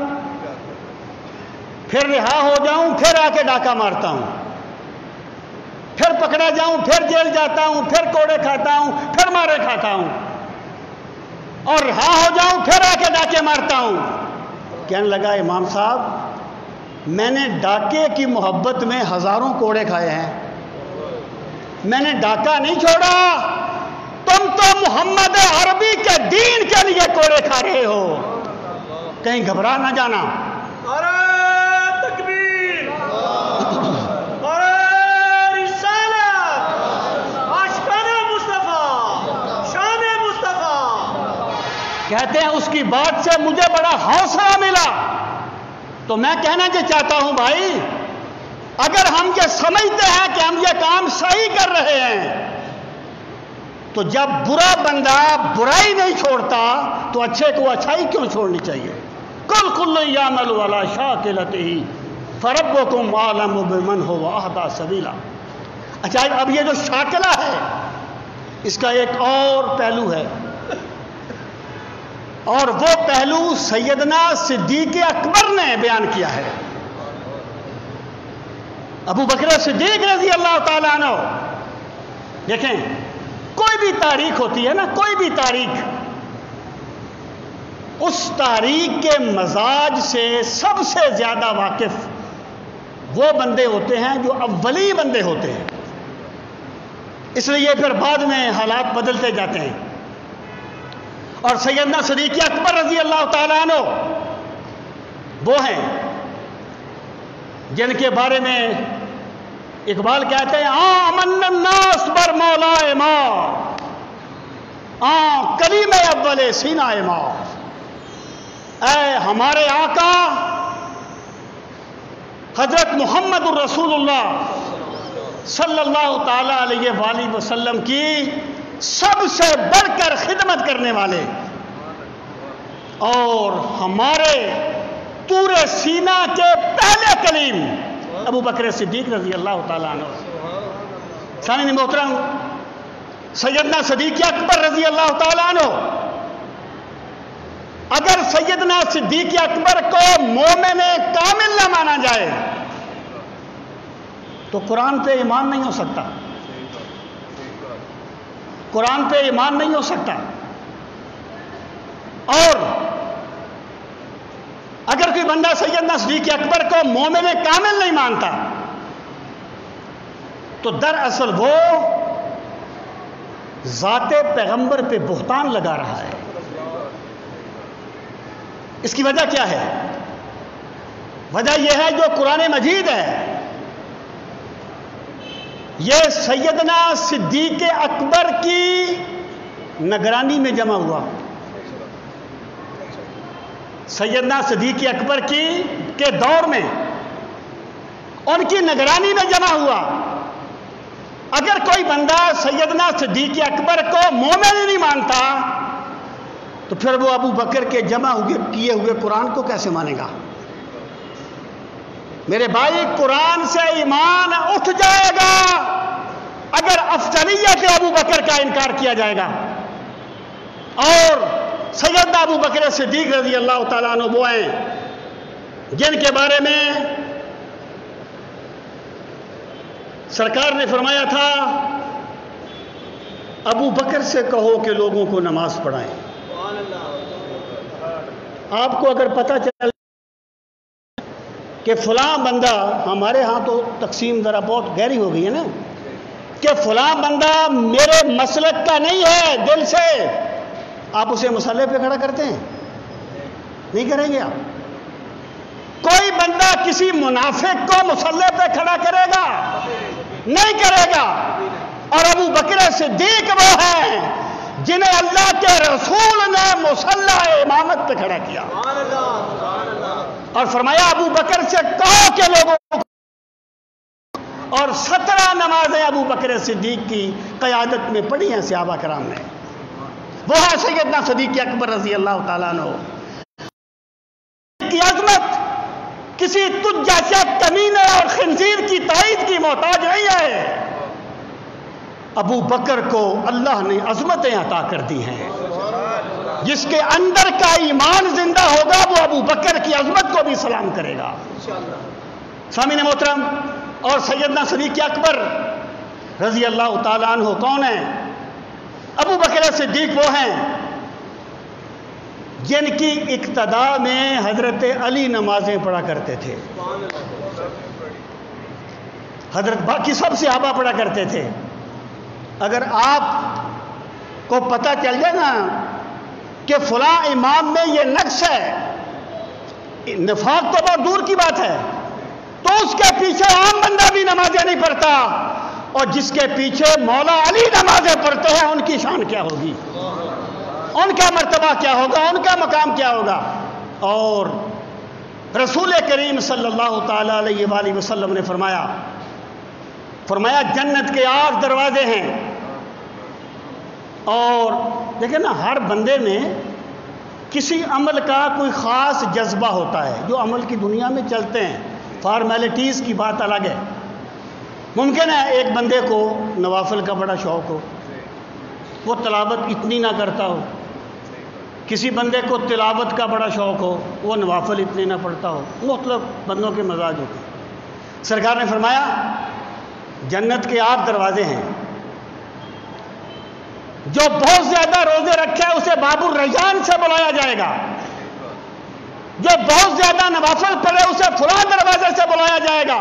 پھر رہا ہو جاؤں پھر آ کے ڈاکہ مارتا ہوں، پھر پکڑا جاؤں پھر جیل جاتا ہوں، پھر کوڑے کھاتا ہوں، پھر مارے کھاتا ہوں، اور رہا ہو جاؤں پھر آ کے ڈاکے مارتا ہوں۔ کہنے لگا امام صاحب میں نے ڈاکے کی محبت میں ہزاروں کوڑے کھائے ہیں، میں نے ڈاکہ نہیں چھوڑا، تم تو محمد عربی کے دین کے لیے کوڑے کھا رہے ہو، کہیں گھبرا نہ جانا۔ تکبیر، رسالت، عاشقان مصطفیٰ، شان مصطفیٰ۔ کہتے ہیں اس کی بات سے مجھے بڑا حوصلہ ملا، تو میں کہنا یہ چاہتا ہوں بھائی اگر ہم یہ سمجھتے ہیں کہ ہم یہ کام صحیح کر رہے ہیں تو جب برا بندہ برائی نہیں چھوڑتا تو اچھے کو اچھائی کیوں چھوڑنی چاہیے؟ کل یعمل علی شاکلتہ فربکم اعلم بمن هو اہدی سبیلا۔ اچھا اب یہ جو شاکلہ ہے اس کا ایک اور پہلو ہے، اور وہ پہلو سیدنا صدیق اکبر نے بیان کیا ہے۔ ابو بکر صدیق رضی اللہ تعالیٰ عنہ، دیکھیں کوئی بھی تاریخ ہوتی ہے نا، کوئی بھی تاریخ، اس تاریخ کے مزاج سے سب سے زیادہ واقف وہ بندے ہوتے ہیں جو اولی بندے ہوتے ہیں، اس لیے پھر بعد میں حالات بدلتے جاتے ہیں۔ اور سیدنا صدیق اکبر رضی اللہ تعالیٰ عنہ وہ ہیں جن کے بارے میں اقبال کہتے ہیں آمن الناس بر مولا ما، کلیم اول سینہ ما، اے ہمارے آقا حضرت محمد الرسول اللہ صلی اللہ تعالی علیہ وآلہ وسلم کی سب سے بڑھ کر خدمت کرنے والے اور ہمارے طور سینہ کے پہلے کلیم ابو بکر صدیق رضی اللہ تعالیٰ عنہ۔ سامعین محترم، سیدنا صدیق اکبر رضی اللہ تعالیٰ عنہ، اگر سیدنا صدیق اکبر کو مومن کامل نہ مانا جائے تو قرآن پہ ایمان نہیں ہو سکتا، قرآن پہ ایمان نہیں ہو سکتا۔ اور اگر کوئی بندہ سیدنا صدیق اکبر کو مومن کامل نہیں مانتا تو دراصل وہ ذات پیغمبر پہ بہتان لگا رہا ہے۔ اس کی وجہ کیا ہے؟ وجہ یہ ہے جو قرآن مجید ہے، یہ سیدنا صدیق اکبر کی نگرانی میں جمع ہوا، سیدنا صدیق اکبر کے دور میں ان کی نگرانی میں جمع ہوا۔ اگر کوئی بندہ سیدنا صدیق اکبر کو مومن ہی نہیں مانتا تو پھر وہ ابو بکر کے جمع کیے ہوئے قرآن کو کیسے مانے گا؟ میرے بھائی، قرآن سے ایمان اٹھ جائے گا اگر افضلیت ابو بکر کا انکار کیا جائے گا۔ اور سیدنا ابو بکر صدیق رضی اللہ تعالیٰ عنہ وہ ہیں جن کے بارے میں سرکار نے فرمایا تھا ابو بکر سے کہو کہ لوگوں کو نماز پڑھائیں۔ آپ کو اگر پتہ چل کہ فلاں بندہ، ہمارے ہاں تو تقسیم ذرا بہت گہری ہو گئی ہے نا، کہ فلاں بندہ میرے مسلک کا نہیں ہے دل سے، آپ اسے مصلی پہ کھڑا کرتے ہیں؟ نہیں کریں گے آپ۔ کوئی بندہ کسی منافق کو مصلی پہ کھڑا کرے گا؟ نہیں کرے گا۔ اور ابو بکر صدیق وہ ہیں جنہیں اللہ کے رسول نے مصلی امامت پہ کھڑا کیا اور فرمایا ابو بکر سے کہو کہ لوگوں کو، اور 17 نمازیں ابو بکر صدیق کی قیادت میں پڑھی ہیں صحابہ کرام نے۔ وہ ہے سیدنا صدیق اکبر رضی اللہ تعالیٰ عنہ کی عظمت کسی تجھ جیسے کمینے اور خنزیر کی تائید کی محتاج نہیں ہے۔ ابو بکر کو اللہ نے عظمتیں عطا کر دی ہیں، جس کے اندر کا ایمان زندہ ہوگا وہ ابو بکر کی عظمت کو بھی سلام کرے گا۔ سامعین محترم، اور سیدنا صدیق اکبر رضی اللہ تعالیٰ عنہ کون ہیں؟ ابو بکر صدیق وہ ہیں جن کی اقتداء میں حضرت علی نمازیں پڑھا کرتے تھے، حضرت باقی سب صحابہ پڑھا کرتے تھے۔ اگر آپ کو پتہ چل جائے نا کہ فلاں امام میں یہ نقص ہے، نفاق تو بہت دور کی بات ہے، تو اس کے پیچھے عام بندہ بھی نمازیں نہیں پڑھتا، اور جس کے پیچھے مولا علی نمازیں پڑھتے ہیں ان کی شان کیا ہوگی، ان کا مرتبہ کیا ہوگا، ان کا مقام کیا ہوگا۔ اور رسول کریم صلی اللہ تعالی علیہ وآلہ وسلم نے فرمایا جنت کے 8 دروازے ہیں، اور دیکھیں نا ہر بندے میں کسی عمل کا کوئی خاص جذبہ ہوتا ہے جو عمل کی دنیا میں چلتے ہیں، فارمیلٹیز کی بات الگ ہے۔ ممکن ہے ایک بندے کو نوافل کا بڑا شوق ہو، وہ تلاوت اتنی نہ کرتا ہو، کسی بندے کو تلاوت کا بڑا شوق ہو، وہ نوافل اتنے نہ پڑھتا ہو، مختلف بندوں کے مزاج ہوتے ہیں۔ سرکار نے فرمایا جنت کے 8 دروازے ہیں، جو بہت زیادہ روزے رکھے اسے باب الریان سے بلایا جائے گا، جو بہت زیادہ نوافل پڑھے اسے فلاں دروازے سے بلایا جائے گا۔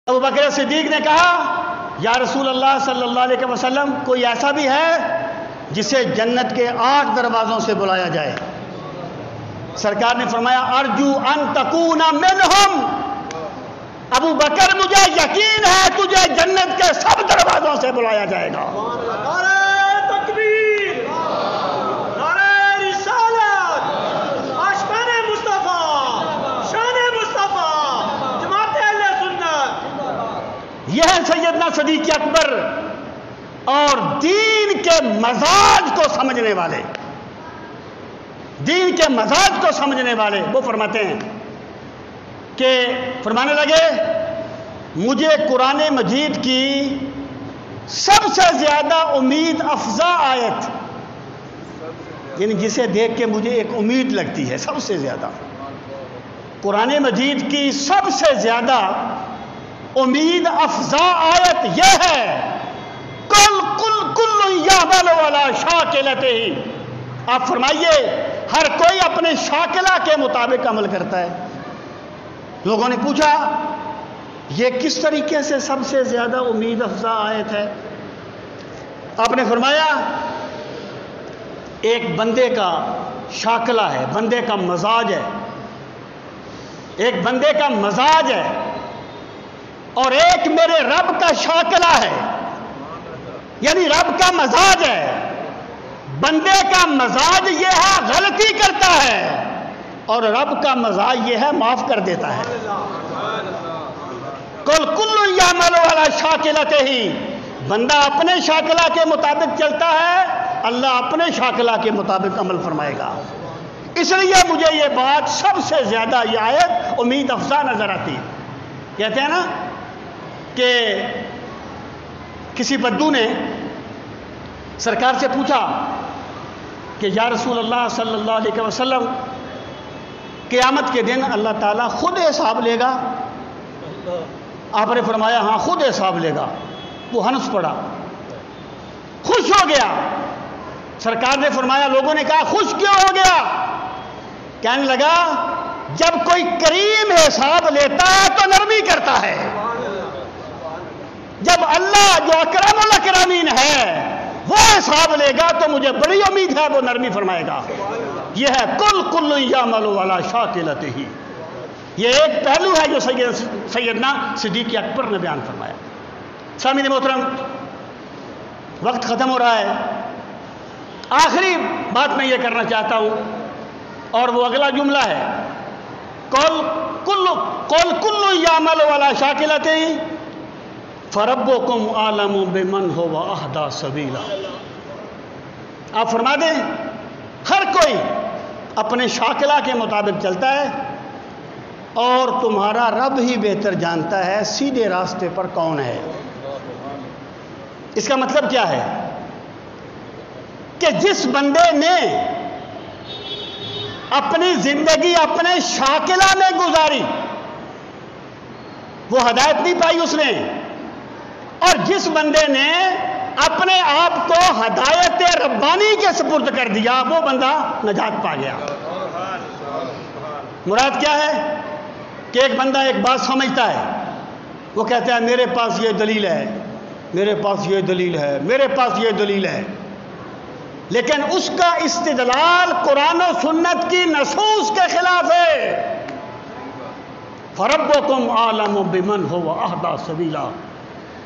ابو بکر صدیق نے کہا یا رسول اللہ صلی اللہ علیہ وسلم، کوئی ایسا بھی ہے جسے جنت کے 8 دروازوں سے بلایا جائے؟ سرکار نے فرمایا ارجو ان تکون منہم، ابو بکر مجھے یقین ہے تجھے جنت کے سب دروازوں سے بلایا جائے گا۔ نعرہ تکبیر، نعرہ رسالت، عاشقان مصطفیٰ، شان مصطفیٰ، جماعت اہل سنت۔ یہ ہے سیدنا صدیق اکبر اور دین کے مزاج کو سمجھنے والے، دین کے مزاج کو سمجھنے والے۔ وہ فرماتے ہیں کہ فرمانے لگے مجھے قرآن مجید کی سب سے زیادہ امید افزا آیت، یعنی جسے دیکھ کے مجھے ایک امید لگتی ہے سب سے زیادہ، قرآن مجید کی سب سے زیادہ امید افزا آیت یہ ہے کل یعمل علی شاکلتہ۔ آپ فرمائیے ہر کوئی اپنے شاکلہ کے مطابق عمل کرتا ہے۔ لوگوں نے پوچھا یہ کس طریقے سے سب سے زیادہ امید افزا آیت ہے؟ آپ نے فرمایا ایک بندے کا شاکلہ ہے، بندے کا مزاج ہے، ایک بندے کا مزاج ہے، اور ایک میرے رب کا شاکلہ ہے، یعنی رب کا مزاج ہے۔ بندے کا مزاج یہ ہے غلطی کرتا ہے، اور رب کا مزاج یہ ہے معاف کر دیتا ہے۔ کل یعمل علی شاکلتہ، بندہ اپنے شاکلہ کے مطابق چلتا ہے، اللہ اپنے شاکلہ کے مطابق عمل فرمائے گا۔ اس لیے مجھے یہ بات سب سے زیادہ یہ آیت امید افزا نظر آتی ہے۔ کہتے ہیں نا کہ کسی بدو نے سرکار سے پوچھا کہ یا رسول اللہ صلی اللہ علیہ وسلم قیامت کے دن اللہ تعالیٰ خود حساب لے گا؟ آپ نے فرمایا ہاں خود حساب لے گا۔ وہ ہنس پڑا، خوش ہو گیا۔ سرکار نے فرمایا، لوگوں نے کہا خوش کیوں ہو گیا؟ کہنے لگا جب کوئی کریم حساب لیتا ہے تو نرمی کرتا ہے، جب اللہ جو اکرم الاکرمین ہے وہ حساب لے گا تو مجھے بڑی امید ہے وہ نرمی فرمائے گا۔ یہ ہے کل یعمل علی شاکلتہ۔ یہ ایک پہلو ہے جو سیدنا صدیق اکبر نے بیان فرمایا۔ سامعین محترم، وقت ختم ہو رہا ہے، آخری بات میں یہ کرنا چاہتا ہوں اور وہ اگلا جملہ ہے کل یعمل علی شاکلتہ فربکم اعلم بمن هو اہدی سبیلا۔ آپ فرما دیں ہر کوئی اپنے شاکلہ کے مطابق چلتا ہے اور تمہارا رب ہی بہتر جانتا ہے سیدھے راستے پر کون ہے۔ اس کا مطلب کیا ہے کہ جس بندے نے اپنی زندگی اپنے شاکلہ میں گزاری وہ ہدایت نہیں پائی اس نے، اور جس بندے نے اپنے آپ کو ہدایت ربانی کے سپرد کر دیا وہ بندہ نجات پا گیا۔ مراد کیا ہے کہ ایک بندہ ایک بات سمجھتا ہے، وہ کہتا ہے میرے پاس یہ دلیل ہے، میرے پاس یہ دلیل ہے، میرے پاس یہ دلیل ہے، لیکن اس کا استدلال قرآن و سنت کی نصوص کے خلاف ہے۔ فربکم اعلم بمن هو اہدی سبیلا۔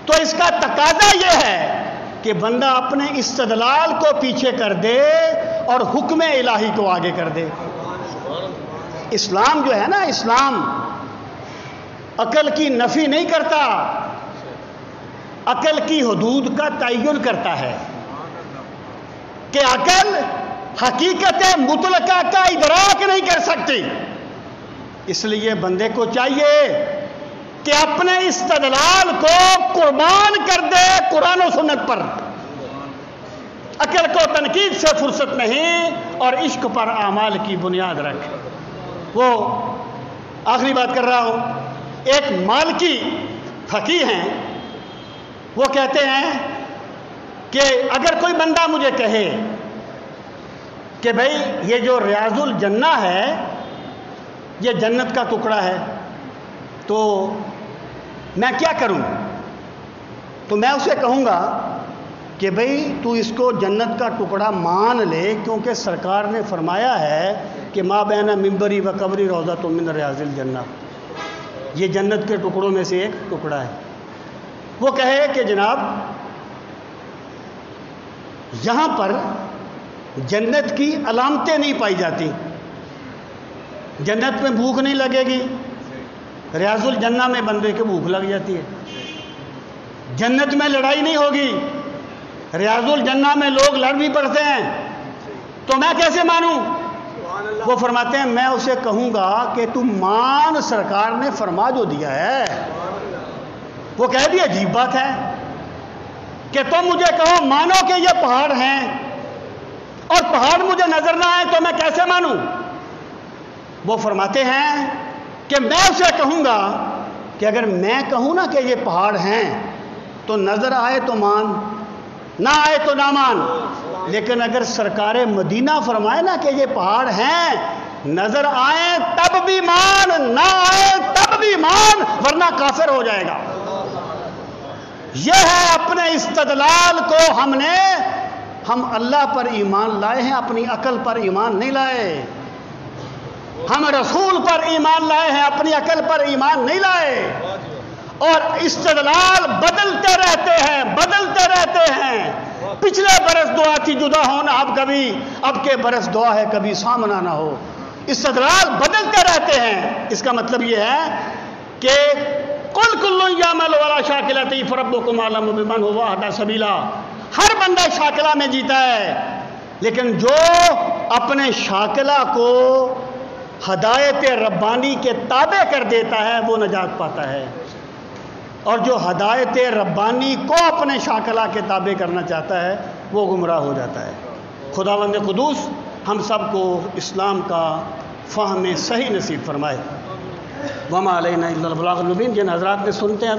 تو اس کا تقاضا یہ ہے کہ بندہ اپنے استدلال کو پیچھے کر دے اور حکم الہی کو آگے کر دے۔ اسلام جو ہے نا، اسلام عقل کی نفی نہیں کرتا، عقل کی حدود کا تعین کرتا ہے کہ عقل حقیقت مطلقہ کا ادراک نہیں کر سکتی۔ اس لیے بندے کو چاہیے کہ اپنے استدلال کو قربان کر دے قرآن و سنت پر، عقل کو تنقید سے فرصت نہیں اور عشق پر اعمال کی بنیاد رکھ۔ وہ آخری بات کر رہا ہوں ایک مالکی فقیہ ہیں، وہ کہتے ہیں کہ اگر کوئی بندہ مجھے کہے کہ بھائی یہ جو ریاض الجنہ ہے یہ جنت کا ٹکڑا ہے تو میں کیا کروں؟ تو میں اسے کہوں گا کہ بھئی تو اس کو جنت کا ٹکڑا مان لے، کیونکہ سرکار نے فرمایا ہے کہ ما بین منبری و قبری روضۃ من ریاض الجنہ، یہ جنت کے ٹکڑوں میں سے ایک ٹکڑا ہے۔ وہ کہے کہ جناب یہاں پر جنت کی علامتیں نہیں پائی جاتی، جنت میں بھوک نہیں لگے گی، ریاض الجنہ میں بندے کے بھوک لگ جاتی ہے، جنت میں لڑائی نہیں ہوگی، ریاض الجنہ میں لوگ لڑ بھی پڑتے ہیں، تو میں کیسے مانوں؟ وہ فرماتے ہیں میں اسے کہوں گا کہ تم مان، سرکار نے فرما جو دیا ہے۔ وہ کہہ بھی عجیب بات ہے کہ تم مجھے کہو مانو کہ یہ پہاڑ ہیں اور پہاڑ مجھے نظر نہ آئے تو میں کیسے مانوں؟ وہ فرماتے ہیں کہ میں اسے کہوں گا کہ اگر میں کہوں نا کہ یہ پہاڑ ہیں تو نظر آئے تو مان، نہ آئے تو نہ مان، لیکن اگر سرکار مدینہ فرمائے نا کہ یہ پہاڑ ہیں، نظر آئے تب بھی مان، نہ آئے تب بھی مان، ورنہ کافر ہو جائے گا۔ یہ ہے اپنے استدلال کو ہم اللہ پر ایمان لائے ہیں، اپنی عقل پر ایمان نہیں لائے، ہم رسول پر ایمان لائے ہیں، اپنی عقل پر ایمان نہیں لائے، اور استدلال بدلتے رہتے ہیں۔ پچھلے برس دعا تھی جدا ہونا، اب کے برس دعا ہے کبھی سامنا نہ ہو۔ استدلال بدلتے رہتے ہیں۔ اس کا مطلب یہ ہے کہ کل یعمل علی شاکلتہ فربکم اعلم بمن هو اهدی سبیلا، ہر بندہ شاکلہ میں جیتا ہے، لیکن جو اپنے شاکلہ کو ہدایت ربانی کے تابع کر دیتا ہے وہ نجات پاتا ہے، اور جو ہدایت ربانی کو اپنے شاکلہ کے تابع کرنا چاہتا ہے وہ گمراہ ہو جاتا ہے۔ خداوند قدوس ہم سب کو اسلام کا فہم صحیح نصیب فرمائے۔ وما علینا الا البلاغ المبین۔ جن حضرات نے سنتے ہیں